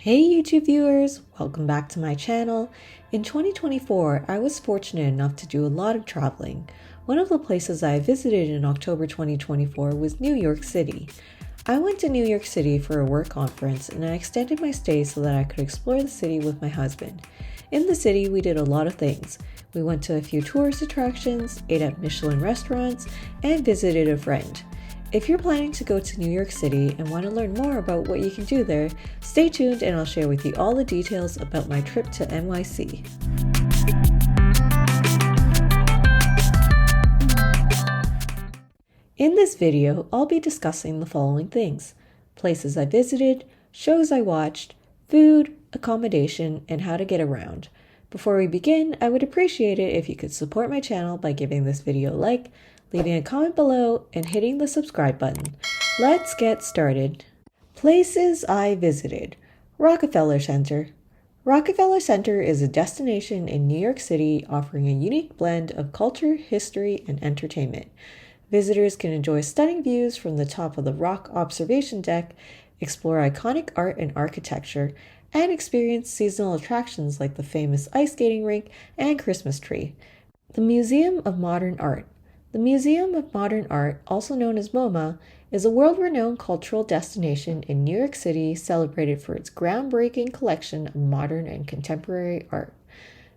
Hey YouTube viewers, welcome back to my channel. In 2024, I was fortunate enough to do a lot of traveling. One of the places I visited in October 2024 was New York City. I went to New York City for a work conference and I extended my stay so that I could explore the city with my husband. In the city, we did a lot of things. We went to a few tourist attractions, ate at Michelin restaurants, and visited a friend. If you're planning to go to New York City and want to learn more about what you can do there, stay tuned and I'll share with you all the details about my trip to NYC. In this video, I'll be discussing the following things: places I visited, shows I watched, food, accommodation, and how to get around. Before we begin, I would appreciate it if you could support my channel by giving this video a like, leaving a comment below, and hitting the subscribe button. Let's get started. Places I visited. Rockefeller Center. Rockefeller Center is a destination in New York City offering a unique blend of culture, history, and entertainment. Visitors can enjoy stunning views from the top of the Rock Observation Deck, explore iconic art and architecture, and experience seasonal attractions like the famous ice skating rink and Christmas tree. The Museum of Modern Art. The Museum of Modern Art, also known as MoMA, is a world-renowned cultural destination in New York City celebrated for its groundbreaking collection of modern and contemporary art.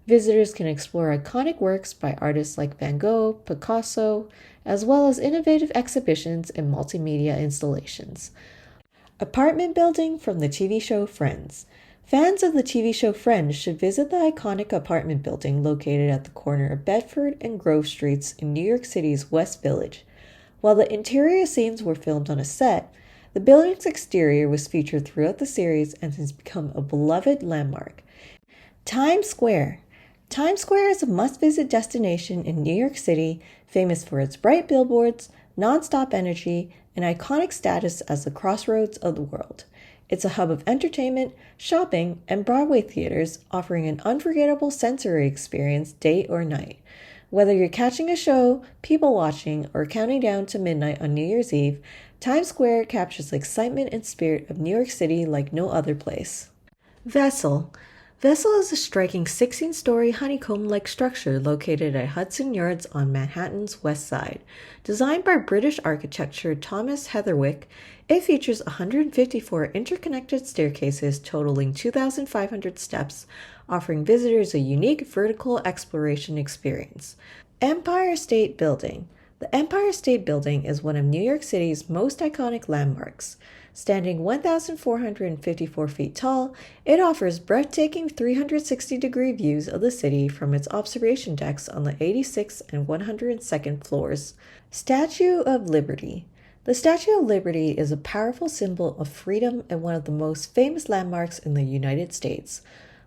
Visitors can explore iconic works by artists like Van Gogh, Picasso, as well as innovative exhibitions and multimedia installations. Apartment building from the TV show Friends. Fans of the TV show Friends should visit the iconic apartment building located at the corner of Bedford and Grove Streets in New York City's West Village. While the interior scenes were filmed on a set, the building's exterior was featured throughout the series and has become a beloved landmark. Times Square. Times Square is a must-visit destination in New York City, famous for its bright billboards, non-stop energy, and iconic status as the crossroads of the world. It's a hub of entertainment, shopping, and Broadway theaters, offering an unforgettable sensory experience day or night. Whether you're catching a show, people watching, or counting down to midnight on New Year's Eve, Times Square captures the excitement and spirit of New York City like no other place. Vessel. Vessel is a striking 16-story honeycomb-like structure located at Hudson Yards on Manhattan's West Side. Designed by British architect Thomas Heatherwick, it features 154 interconnected staircases totaling 2,500 steps, offering visitors a unique vertical exploration experience. Empire State Building. The Empire State Building is one of New York City's most iconic landmarks. Standing 1,454 feet tall, it offers breathtaking 360-degree views of the city from its observation decks on the 86th and 102nd floors. Statue of Liberty. The Statue of Liberty is a powerful symbol of freedom and one of the most famous landmarks in the United States.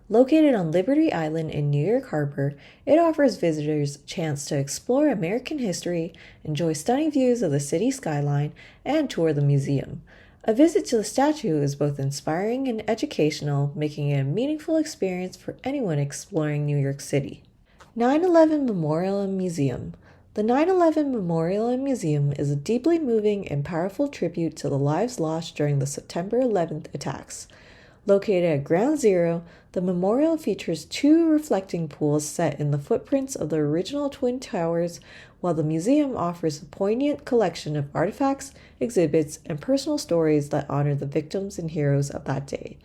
Located on Liberty Island in New York Harbor, it offers visitors a chance to explore American history, enjoy stunning views of the city skyline, and tour the museum. A visit to the statue is both inspiring and educational, making it a meaningful experience for anyone exploring New York City. 9/11 Memorial and Museum. The 9/11 Memorial and Museum is a deeply moving and powerful tribute to the lives lost during the September 11th attacks. Located at Ground Zero, the memorial features two reflecting pools set in the footprints of the original Twin Towers, while the museum offers a poignant collection of artifacts, exhibits, and personal stories that honor the victims and heroes of that day.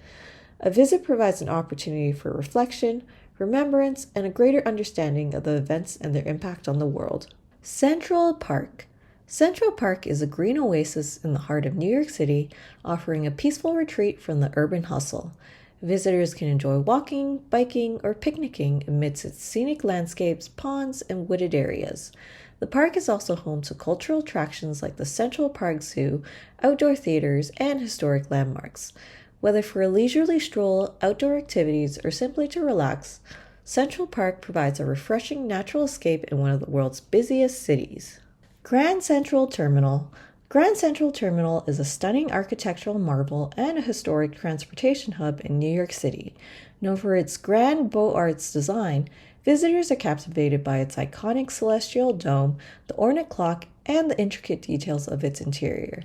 A visit provides an opportunity for reflection, remembrance, and a greater understanding of the events and their impact on the world. Central Park. Central Park is a green oasis in the heart of New York City, offering a peaceful retreat from the urban hustle. Visitors can enjoy walking, biking, or picnicking amidst its scenic landscapes, ponds, and wooded areas. The park is also home to cultural attractions like the Central Park Zoo, outdoor theaters, and historic landmarks. Whether for a leisurely stroll, outdoor activities, or simply to relax, Central Park provides a refreshing natural escape in one of the world's busiest cities. Grand Central Terminal. Grand Central Terminal is a stunning architectural marvel and a historic transportation hub in New York City. Known for its grand Beaux Arts design, visitors are captivated by its iconic celestial dome, the ornate clock, and the intricate details of its interior.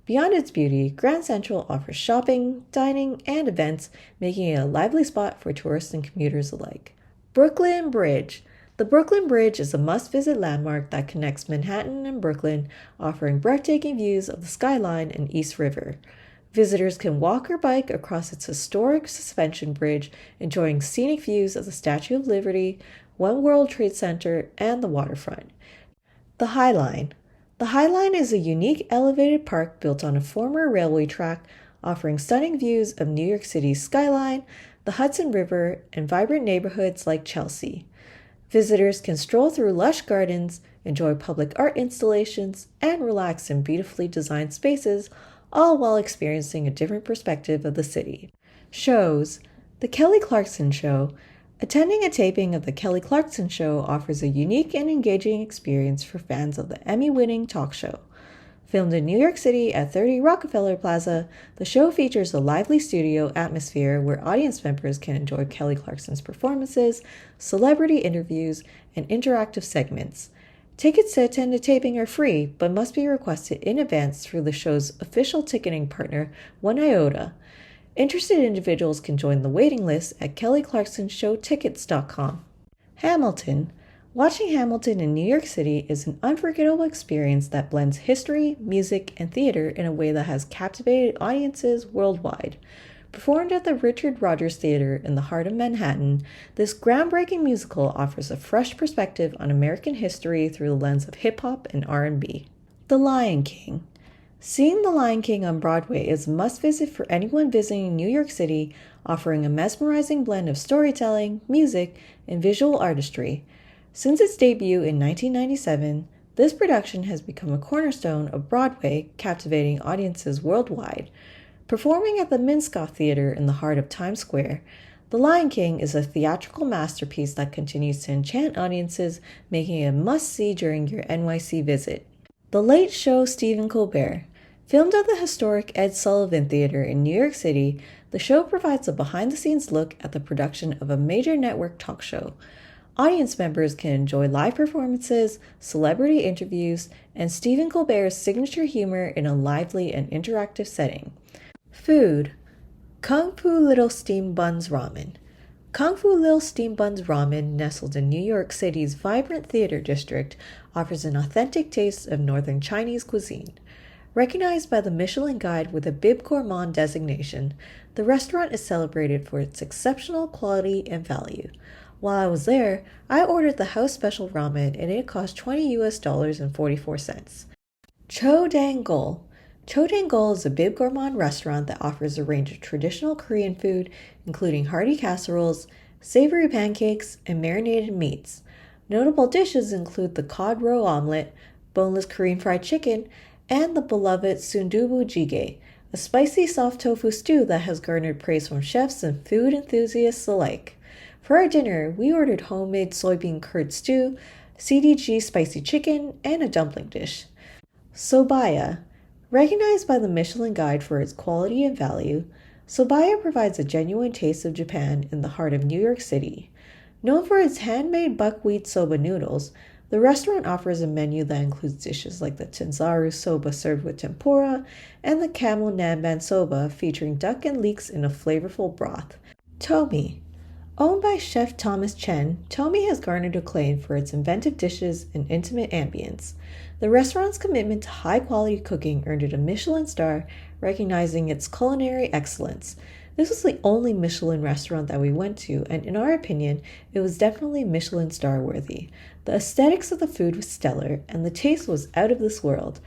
Beyond its beauty, Grand Central offers shopping, dining, and events, making it a lively spot for tourists and commuters alike. Brooklyn Bridge. The Brooklyn Bridge is a must-visit landmark that connects Manhattan and Brooklyn, offering breathtaking views of the skyline and East River. Visitors can walk or bike across its historic suspension bridge, enjoying scenic views of the Statue of Liberty, One World Trade Center, and the waterfront. The High Line. The High Line is a unique elevated park built on a former railway track, offering stunning views of New York City's skyline, the Hudson River, and vibrant neighborhoods like Chelsea. Visitors can stroll through lush gardens, enjoy public art installations, and relax in beautifully designed spaces, all while experiencing a different perspective of the city. Shows. The Kelly Clarkson Show. Attending a taping of The Kelly Clarkson Show offers a unique and engaging experience for fans of the Emmy-winning talk show. Filmed in New York City at 30 Rockefeller Plaza, the show features a lively studio atmosphere where audience members can enjoy Kelly Clarkson's performances, celebrity interviews, and interactive segments. Tickets to attend the taping are free, but must be requested in advance through the show's official ticketing partner, One Iota. Interested individuals can join the waiting list at kellyclarksonshowtickets.com. Hamilton. Watching Hamilton in New York City is an unforgettable experience that blends history, music, and theater in a way that has captivated audiences worldwide. Performed at the Richard Rodgers Theater in the heart of Manhattan, this groundbreaking musical offers a fresh perspective on American history through the lens of hip-hop and R&B. The Lion King. Seeing The Lion King on Broadway is a must-visit for anyone visiting New York City, offering a mesmerizing blend of storytelling, music, and visual artistry. Since its debut in 1997, this production has become a cornerstone of Broadway, captivating audiences worldwide. Performing at the Minskoff Theater in the heart of Times Square, The Lion King is a theatrical masterpiece that continues to enchant audiences, making it a must-see during your NYC visit. The Late Show Stephen Colbert. Filmed at the historic Ed Sullivan Theater in New York City, the show provides a behind-the-scenes look at the production of a major network talk show. Audience members can enjoy live performances, celebrity interviews, and Stephen Colbert's signature humor in a lively and interactive setting. Food. Kung Fu Little Steam Buns Ramen. Kung Fu Little Steam Buns Ramen, nestled in New York City's vibrant theater district, offers an authentic taste of Northern Chinese cuisine. Recognized by the Michelin Guide with a Bib Gourmand designation, the restaurant is celebrated for its exceptional quality and value. While I was there, I ordered the house special ramen and it cost $20.44. Cho Dang Gol. Cho Dang Gol is a Bib Gourmand restaurant that offers a range of traditional Korean food, including hearty casseroles, savory pancakes, and marinated meats. Notable dishes include the cod roe omelet, boneless Korean fried chicken, and the beloved sundubu jjigae, a spicy soft tofu stew that has garnered praise from chefs and food enthusiasts alike. For our dinner, we ordered homemade soybean curd stew, CDG spicy chicken, and a dumpling dish. Sobaya. Recognized by the Michelin Guide for its quality and value, Sobaya provides a genuine taste of Japan in the heart of New York City. Known for its handmade buckwheat soba noodles, the restaurant offers a menu that includes dishes like the Tanzaru soba served with tempura and the camel nanban soba featuring duck and leeks in a flavorful broth. Tomi. Owned by Chef Thomas Chen, Tomi has garnered acclaim for its inventive dishes and intimate ambience. The restaurant's commitment to high-quality cooking earned it a Michelin star, recognizing its culinary excellence. This was the only Michelin restaurant that we went to, and in our opinion, it was definitely Michelin star worthy. The aesthetics of the food was stellar, and the taste was out of this world.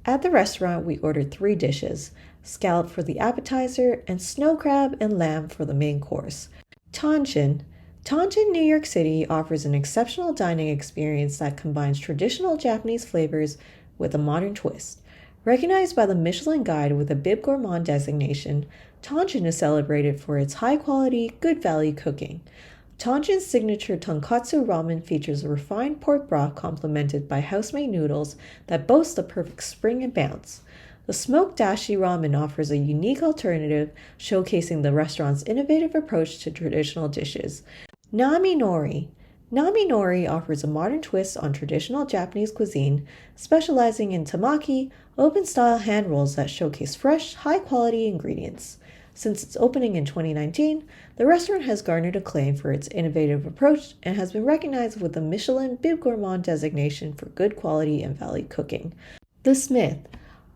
At the restaurant, we ordered 3 dishes: scallop for the appetizer, and snow crab and lamb for the main course. Tanshin. Tanshin, New York City offers an exceptional dining experience that combines traditional Japanese flavors with a modern twist. Recognized by the Michelin Guide with a Bib Gourmand designation, Tanshin is celebrated for its high-quality, good-value cooking. Tanshin's signature tonkatsu ramen features a refined pork broth complemented by house-made noodles that boast the perfect spring and bounce. The smoked dashi ramen offers a unique alternative, showcasing the restaurant's innovative approach to traditional dishes. Nami Nori. Nami Nori offers a modern twist on traditional Japanese cuisine, specializing in tamaki, open-style hand rolls that showcase fresh, high-quality ingredients. Since its opening in 2019, the restaurant has garnered acclaim for its innovative approach and has been recognized with the Michelin Bib Gourmand designation for good quality and value cooking. The Smith.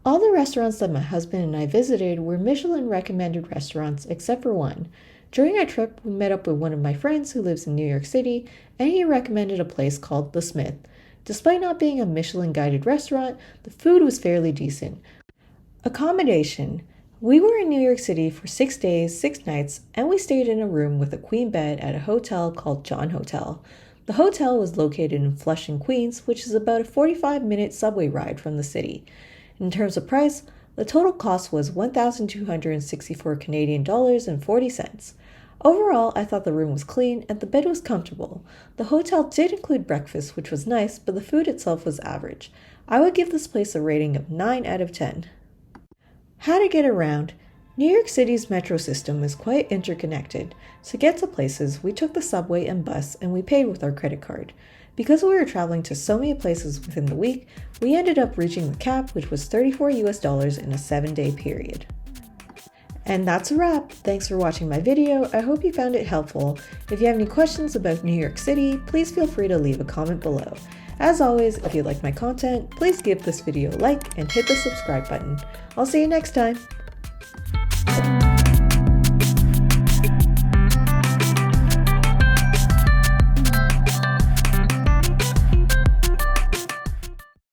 All the restaurants that my husband and I visited were Michelin-recommended restaurants except for one. During our trip, we met up with one of my friends who lives in New York City, and he recommended a place called The Smith. Despite not being a Michelin-guided restaurant, the food was fairly decent. Accommodation. We were in New York City for 6 days, 6 nights, and we stayed in a room with a queen bed at a hotel called John Hotel. The hotel was located in Flushing, Queens, which is about a 45-minute subway ride from the city. In terms of price, the total cost was $1,264 Canadian dollars and 40 cents. Overall, I thought the room was clean and the bed was comfortable. The hotel did include breakfast, which was nice, but the food itself was average. I would give this place a rating of 9 out of 10. How to get around. New York City's metro system is quite interconnected. To get to places, we took the subway and bus and we paid with our credit card. Because we were traveling to so many places within the week, we ended up reaching the cap, which was $34 in a 7-day period. And that's a wrap. Thanks for watching my video. I hope you found it helpful. If you have any questions about New York City, please feel free to leave a comment below. As always, if you like my content, please give this video a like and hit the subscribe button. I'll see you next time.